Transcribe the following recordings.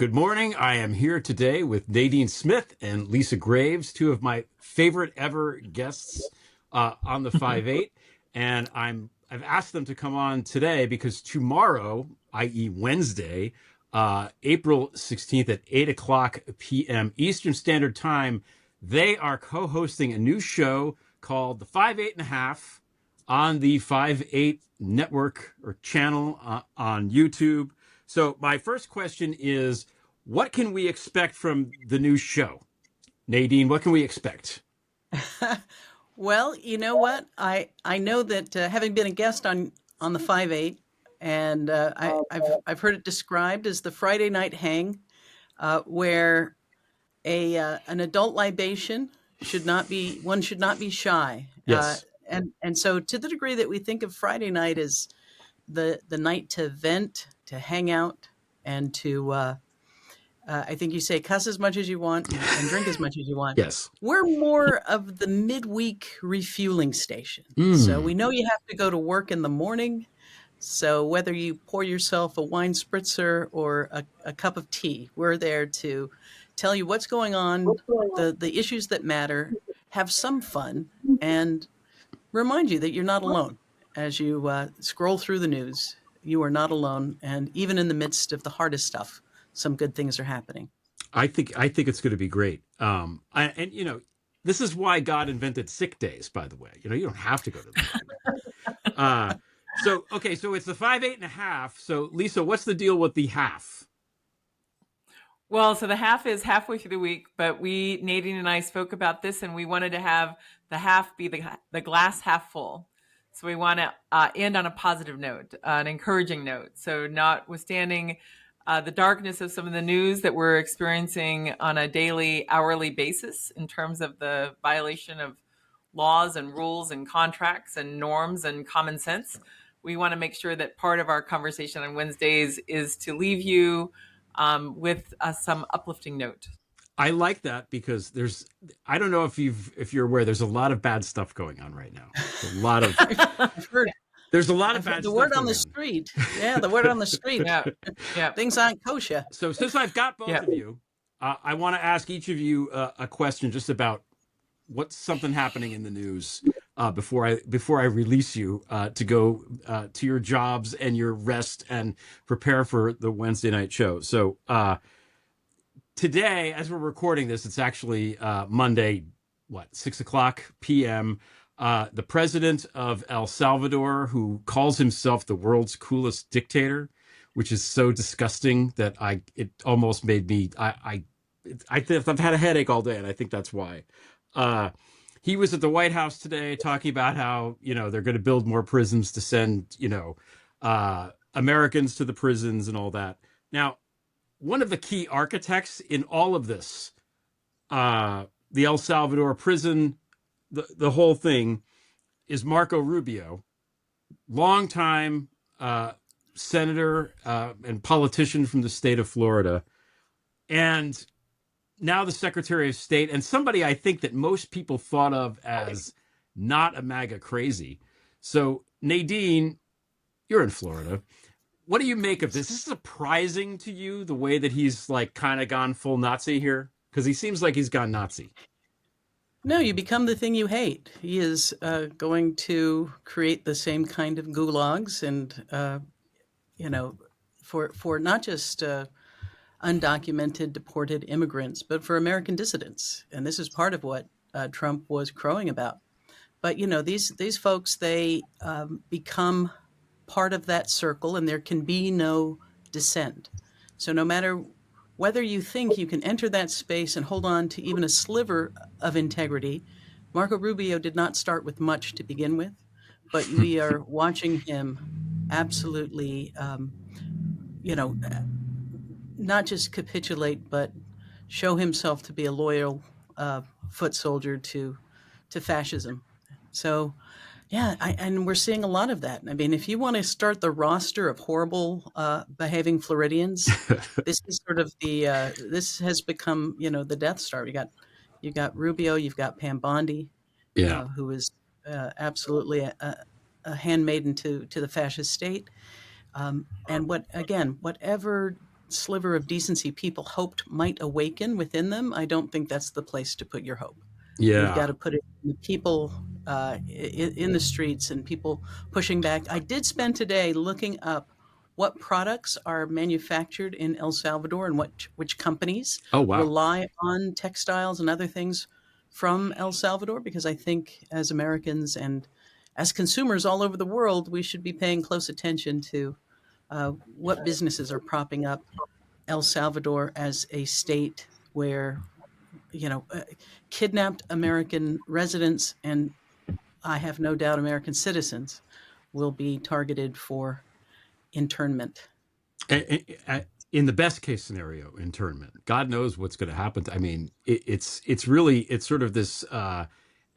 Good morning. I am here today with Nadine Smith and Lisa Graves, two of my favorite ever guests on the 5-8. And I've asked them to come on today because tomorrow, i.e. Wednesday, April 16th at 8 o'clock p.m. Eastern Standard Time, they are co-hosting a new show called The 5-8 and a Half on the 5-8 network or channel on YouTube. So my first question is, what can we expect from the new show? Nadine, what can we expect? Well, you know what? I know that having been a guest on the 5-8, and I've heard it described as the Friday night hang, where an adult libation should not be shy. Yes. And so to the degree that we think of Friday night as the night to vent, to hang out, and to I think you say cuss as much as you want and drink as much as you want. Yes. We're more of the midweek refueling station. So we Mm. know you have to go to work in the morning. So whether you pour yourself a wine spritzer or a cup of tea, we're there to tell you what's going on, the issues that matter, have some fun, and remind you that you're not alone. As you scroll through the news, you are not alone. And even in the midst of the hardest stuff, some good things are happening. I think it's going to be great. And this is why God invented sick days, by the way. You don't have to go to the doctor. So it's the 5-8 and a half. So Lisa, what's the deal with the half? Well, so the half is halfway through the week, but Nadine and I spoke about this, and we wanted to have the half be the glass half full. So we want to end on a positive note, an encouraging note. So notwithstanding the darkness of some of the news that we're experiencing on a daily, hourly basis in terms of the violation of laws and rules and contracts and norms and common sense, we want to make sure that part of our conversation on Wednesdays is to leave you with some uplifting note. I like that because I don't know if you're aware, there's a lot of bad stuff going on right now. There's a lot of I've heard there's a lot of bad the stuff word on going the street. Yeah, the word on the street. Yeah. Things aren't kosher. So since I've got both of you, I want to ask each of you a question just about what's something happening in the news before I release you to go to your jobs and your rest and prepare for the Wednesday night show. So today, as we're recording this, it's actually Monday, 6 o'clock p.m. The president of El Salvador, who calls himself the world's coolest dictator, which is so disgusting that it almost made me I've had a headache all day, and I think that's why. He was at the White House today talking about how they're going to build more prisons to send Americans to the prisons and all that. Now, one of the key architects in all of this, the El Salvador prison, the whole thing, is Marco Rubio, longtime senator and politician from the state of Florida, and now the Secretary of State, and somebody I think that most people thought of as not a MAGA crazy. So Nadine, you're in Florida. What do you make of this? Is this surprising to you, the way that he's kind of gone full Nazi here? Because he seems like he's gone Nazi. No, you become the thing you hate. He is going to create the same kind of gulags, and for not just undocumented deported immigrants, but for American dissidents. And this is part of what Trump was crowing about. But these folks, they become part of that circle, and there can be no dissent. So no matter whether you think you can enter that space and hold on to even a sliver of integrity, Marco Rubio did not start with much to begin with, but we are watching him absolutely, not just capitulate, but show himself to be a loyal foot soldier to fascism. So, yeah, and we're seeing a lot of that. I mean, if you want to start the roster of horrible behaving Floridians, this is sort of this has become, the Death Star. You got Rubio, you've got Pam Bondi, who is absolutely a handmaiden to the fascist state. And whatever sliver of decency people hoped might awaken within them, I don't think that's the place to put your hope. You've got Yeah. to put it in the people in the streets and people pushing back. I did spend today looking up what products are manufactured in El Salvador and which companies Oh, wow. rely on textiles and other things from El Salvador, because I think as Americans and as consumers all over the world, we should be paying close attention to what businesses are propping up El Salvador as a state where, you know, kidnapped American residents, and I have no doubt American citizens will be targeted for internment. In the best case scenario, internment. God knows what's going to happen. I mean, it's really it's sort of this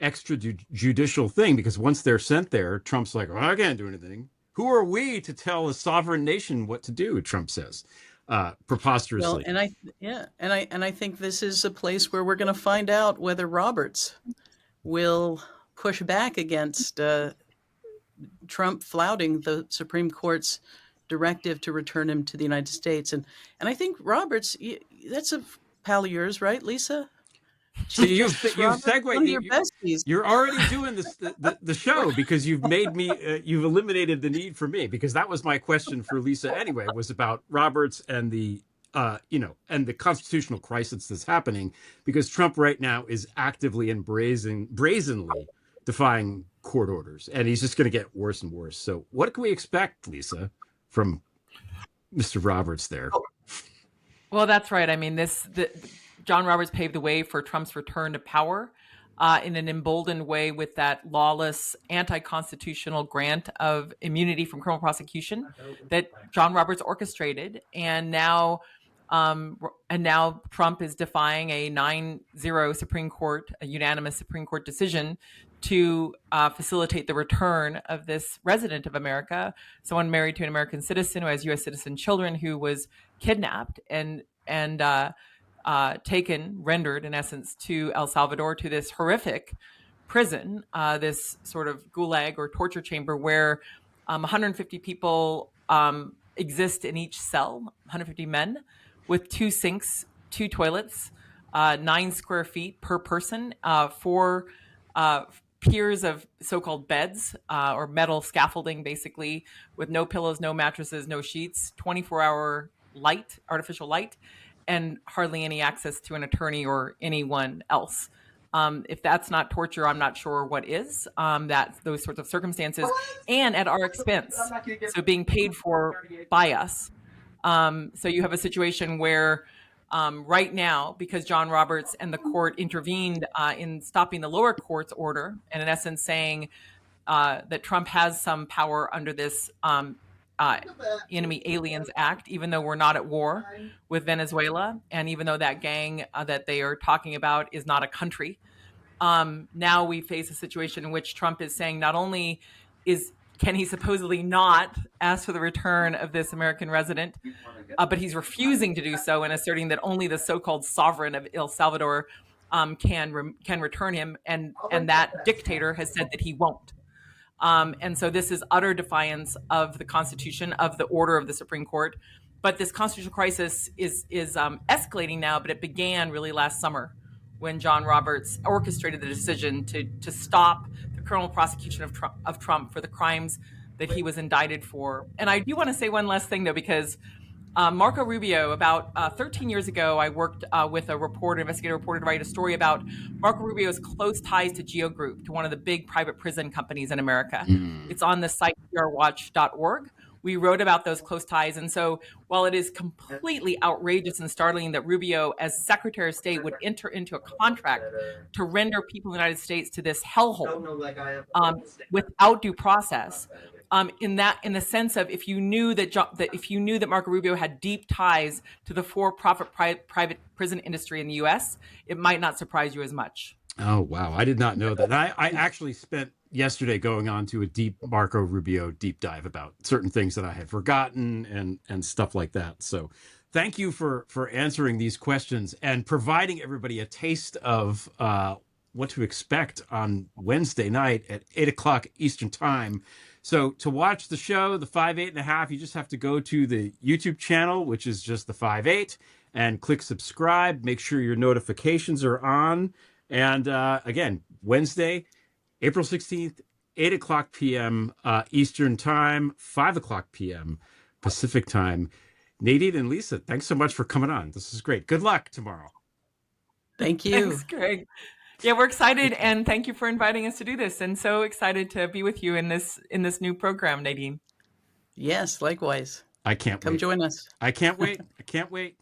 extrajudicial thing, because once they're sent there, Trump's like, well, I can't do anything. Who are we to tell a sovereign nation what to do? Trump says, Well, preposterously. and I think this is a place where we're going to find out whether Roberts will push back against Trump flouting the Supreme Court's directive to return him to the United States. And I think Roberts, that's a pal of yours, right, Lisa? So Chief Justice you've Roberts, segued. one of your besties. You're already doing this the show, because you've made me you've eliminated the need for me, because that was my question for Lisa anyway, was about Roberts and the and the constitutional crisis that's happening, because Trump right now is actively and brazenly defying court orders, and he's just going to get worse and worse. So what can we expect, Lisa, from Mr. Roberts there? Well, that's right. I mean, John Roberts paved the way for Trump's return to power in an emboldened way with that lawless, anti-constitutional grant of immunity from criminal prosecution that John Roberts orchestrated, and now Trump is defying a 9-0 Supreme Court, a unanimous Supreme Court decision to facilitate the return of this resident of America, someone married to an American citizen who has U.S. citizen children, who was kidnapped and rendered in essence to El Salvador, to this horrific prison, this sort of gulag or torture chamber where 150 people exist in each cell, 150 men, with 2 sinks, 2 toilets, 9 square feet per person, 4 piers of so-called beds or metal scaffolding, basically, with no pillows, no mattresses, no sheets, 24-hour light, artificial light, and hardly any access to an attorney or anyone else. If that's not torture, I'm not sure what is. Those sorts of circumstances, and at our expense, so being paid for by us. So you have a situation where right now, because John Roberts and the court intervened in stopping the lower court's order, and in essence saying that Trump has some power under this Enemy Aliens Act, even though we're not at war with Venezuela, and even though that gang that they are talking about is not a country. Now we face a situation in which Trump is saying not only can he supposedly not ask for the return of this American resident, but he's refusing to do so and asserting that only the so-called sovereign of El Salvador can return him, and that dictator has said that he won't. And so this is utter defiance of the Constitution, of the order of the Supreme Court. But this constitutional crisis is escalating now, but it began really last summer when John Roberts orchestrated the decision to stop the criminal prosecution of Trump for the crimes that he was indicted for. And I do want to say one last thing, though, because Marco Rubio, about 13 years ago, I worked with a investigative reporter, to write a story about Marco Rubio's close ties to Geo Group, to one of the big private prison companies in America. It's on the site prwatch.org. We wrote about those close ties. And so while it is completely outrageous and startling that Rubio, as Secretary of State, would enter into a contract to render people in the United States to this hellhole without due process, in the sense of, if you knew that Marco Rubio had deep ties to the for-profit private prison industry in the U.S., it might not surprise you as much. Oh, wow. I did not know that. I actually spent yesterday going on to a deep Marco Rubio deep dive about certain things that I had forgotten and stuff like that. So thank you for answering these questions and providing everybody a taste of what to expect on Wednesday night at 8 o'clock Eastern Time. So to watch the show, the 5'8.5", you just have to go to the YouTube channel, which is just the 5'8", and click subscribe. Make sure your notifications are on. And again, Wednesday, April 16th, 8 o'clock p.m. Eastern Time, 5 o'clock p.m. Pacific Time. Nadine and Lisa, thanks so much for coming on. This is great. Good luck tomorrow. Thank you. Thanks, Greg. Yeah, we're excited, and thank you for inviting us to do this. And so excited to be with you in this new program, Nadine. Yes, likewise. I can't Come wait. join us. I can't wait. I can't wait.